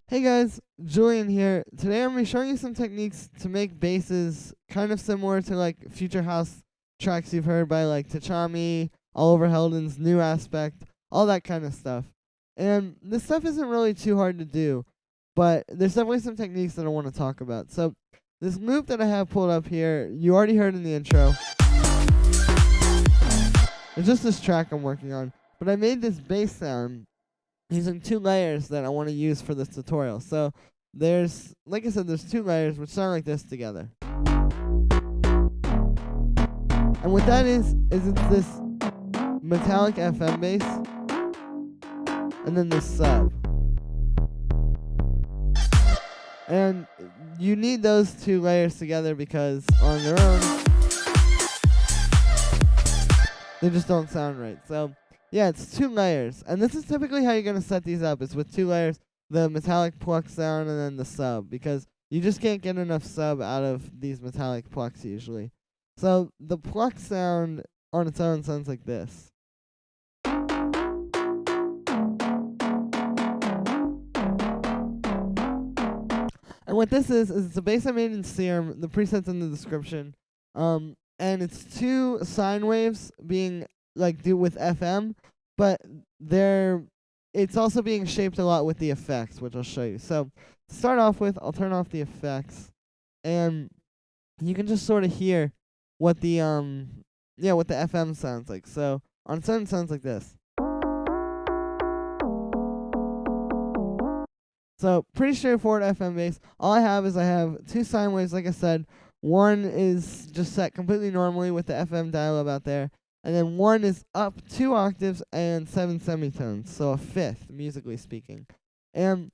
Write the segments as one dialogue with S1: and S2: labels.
S1: Hey guys, Julian here. Today I'm going to be showing you some techniques to make basses kind of similar to like future house tracks you've heard by like Tchami, all over Heldens, New Aspect, all that kind of stuff. And this stuff isn't really too hard to do, but there's definitely some techniques that I want to talk about. So this loop that I have pulled up here, you already heard in the intro. It's just this track I'm working on, but I made this bass sound using two layers that I want to use for this tutorial. So there's, like I said, there's two layers which sound like this together. And what that is it's this metallic FM bass and then this sub. And you need those two layers together because on their own, they just don't sound right. So yeah, it's two layers. And this is typically how you're going to set these up. It's with two layers, the metallic pluck sound and then the sub, because you just can't get enough sub out of these metallic plucks usually. So the pluck sound on its own sounds like this. And what this is it's a bass I made in Serum. The preset's in the description. And it's two sine waves being like do with FM, but it's also being shaped a lot with the effects, which I'll show you. So to start off with, I'll turn off the effects, and you can just sort of hear what the what the FM sounds like. So on its own it sounds like this. So pretty straightforward FM bass. All I have is I have two sine waves, like I said. One is just set completely normally with the FM dial out there. And then one is up 2 octaves and 7 semitones, so a fifth, musically speaking. And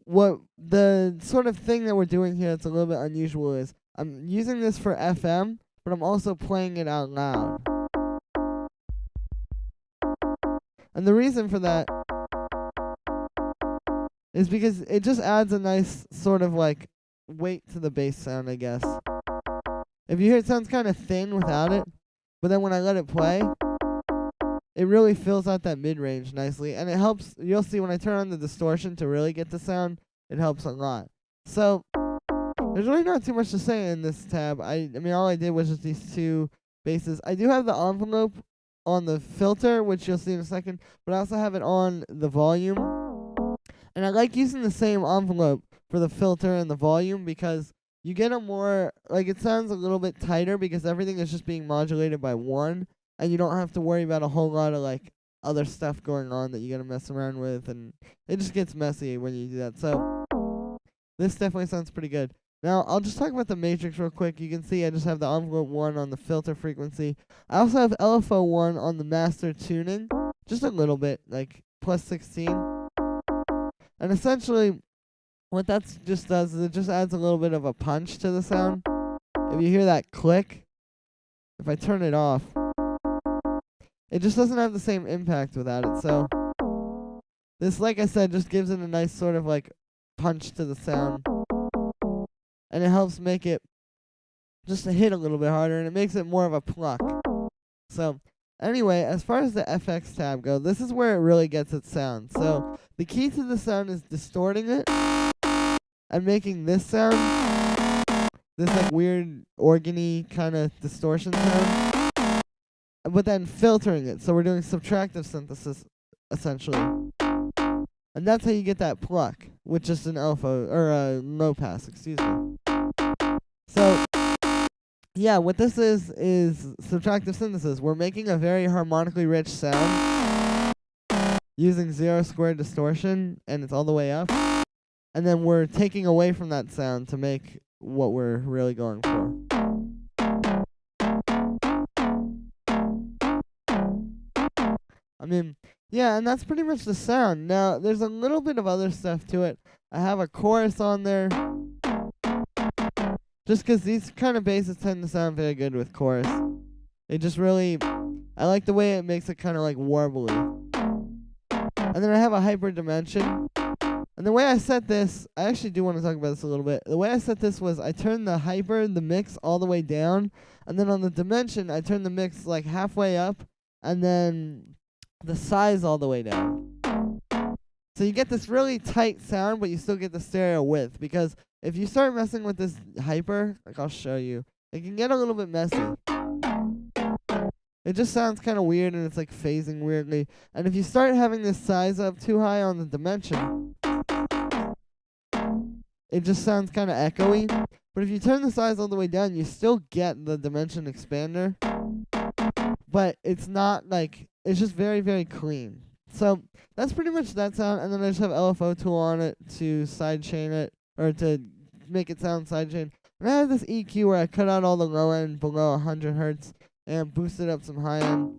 S1: what the sort of thing that we're doing here that's a little bit unusual is I'm using this for FM, but I'm also playing it out loud. And the reason for that is because it just adds a nice sort of like weight to the bass sound, I guess. If you hear it sounds kind of thin without it, but then when I let it play, it really fills out that mid-range nicely. And it helps, you'll see when I turn on the distortion to really get the sound, it helps a lot. So, there's really not too much to say in this tab. I mean, all I did was just these two basses. I do have the envelope on the filter, which you'll see in a second, but I also have it on the volume. And I like using the same envelope for the filter and the volume because you get a more, like it sounds a little bit tighter because everything is just being modulated by one, and you don't have to worry about a whole lot of like other stuff going on that you gotta mess around with, and it just gets messy when you do that. So this definitely sounds pretty good. Now I'll just talk about the matrix real quick. You can see I just have the envelope 1 on the filter frequency. I also have LFO 1 on the master tuning, just a little bit, like plus 16. And essentially what that just does is it just adds a little bit of a punch to the sound. If you hear that click, if I turn it off, it just doesn't have the same impact without it. So this, like I said, just gives it a nice sort of like punch to the sound. And it helps make it just hit a little bit harder, and it makes it more of a pluck. So anyway, as far as the FX tab goes, this is where it really gets its sound. So the key to the sound is distorting it and making this sound, this like weird organy kind of distortion sound, but then filtering it. So we're doing subtractive synthesis essentially, and that's how you get that pluck with just an LFO or a low pass. Excuse me. So yeah, what this is subtractive synthesis. We're making a very harmonically rich sound using 0 squared distortion, and it's all the way up. And then we're taking away from that sound to make what we're really going for. I mean, yeah, and that's pretty much the sound. Now, there's a little bit of other stuff to it. I have a chorus on there, just because these kind of basses tend to sound very good with chorus. It just really, I like the way it makes it kind of like warbly. And then I have a hyper dimension. And the way I set this, I actually do want to talk about this a little bit. The way I set this was I turned the hyper, the mix, all the way down. And then on the dimension, I turned the mix like halfway up. And then the size all the way down. So you get this really tight sound, but you still get the stereo width. Because if you start messing with this hyper, like I'll show you, it can get a little bit messy. It just sounds kind of weird, and it's like phasing weirdly. And if you start having this size up too high on the dimension, it just sounds kind of echoey. But if you turn the size all the way down, you still get the dimension expander. But it's not like, it's just very, very clean. So that's pretty much that sound. And then I just have LFO tool on it to sidechain it, or to make it sound sidechain. And I have this EQ where I cut out all the low end below 100 hertz and boosted up some high end.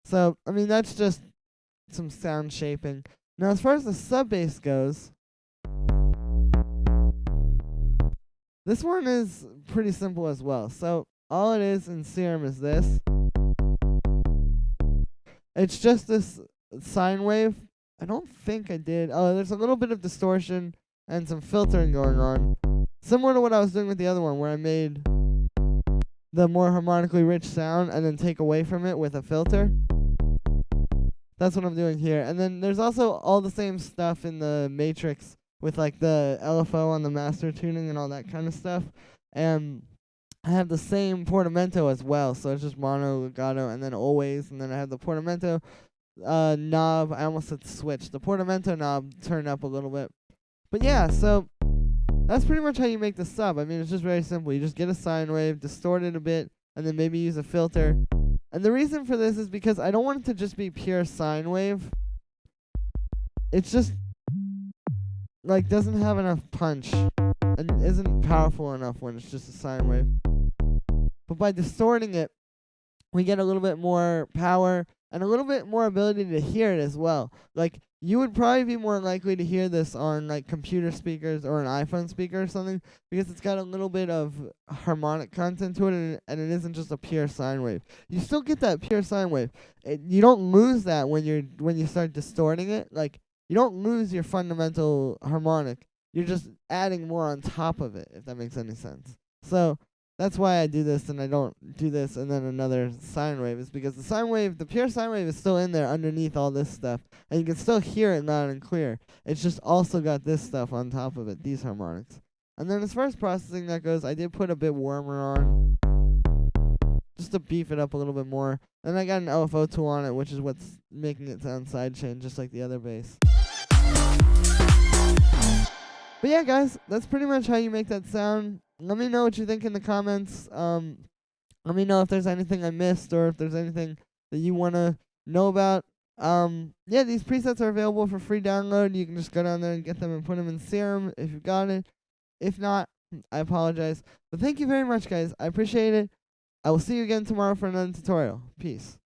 S1: So, I mean, that's just some sound shaping. Now, as far as the sub bass goes, this one is pretty simple as well. So, all it is in Serum is this. It's just this sine wave. I don't think I did. Oh, there's a little bit of distortion and some filtering going on. Similar to what I was doing with the other one, where I made the more harmonically rich sound and then take away from it with a filter. That's what I'm doing here. And then there's also all the same stuff in the Matrix with like the LFO on the master tuning and all that kind of stuff. And I have the same portamento as well, so it's just mono, legato, and then always. And then I have the portamento knob. I almost said switch. The portamento knob turned up a little bit. But yeah, so that's pretty much how you make the sub. I mean, it's just very simple. You just get a sine wave, distort it a bit, and then maybe use a filter. And the reason for this is because I don't want it to just be pure sine wave. It's just, like, doesn't have enough punch and isn't powerful enough when it's just a sine wave. But by distorting it, we get a little bit more power and a little bit more ability to hear it as well. Like, you would probably be more likely to hear this on, like, computer speakers or an iPhone speaker or something, because it's got a little bit of harmonic content to it, and it isn't just a pure sine wave. You still get that pure sine wave. You don't lose that when you start distorting it. Like, you don't lose your fundamental harmonic. You're just adding more on top of it, if that makes any sense. So that's why I do this, and I don't do this and then another sine wave, is because the sine wave, the pure sine wave, is still in there underneath all this stuff, and you can still hear it loud and clear. It's just also got this stuff on top of it, these harmonics. And then as far as processing that goes, I did put a bit warmer on, just to beef it up a little bit more. And I got an LFO tool on it, which is what's making it sound sidechain, just like the other bass. But yeah, guys, that's pretty much how you make that sound. Let me know what you think in the comments. Let me know if there's anything I missed, or if there's anything that you want to know about. Yeah, these presets are available for free download. You can just go down there and get them and put them in Serum if you've got it. If not, I apologize. But thank you very much, guys. I appreciate it. I will see you again tomorrow for another tutorial. Peace.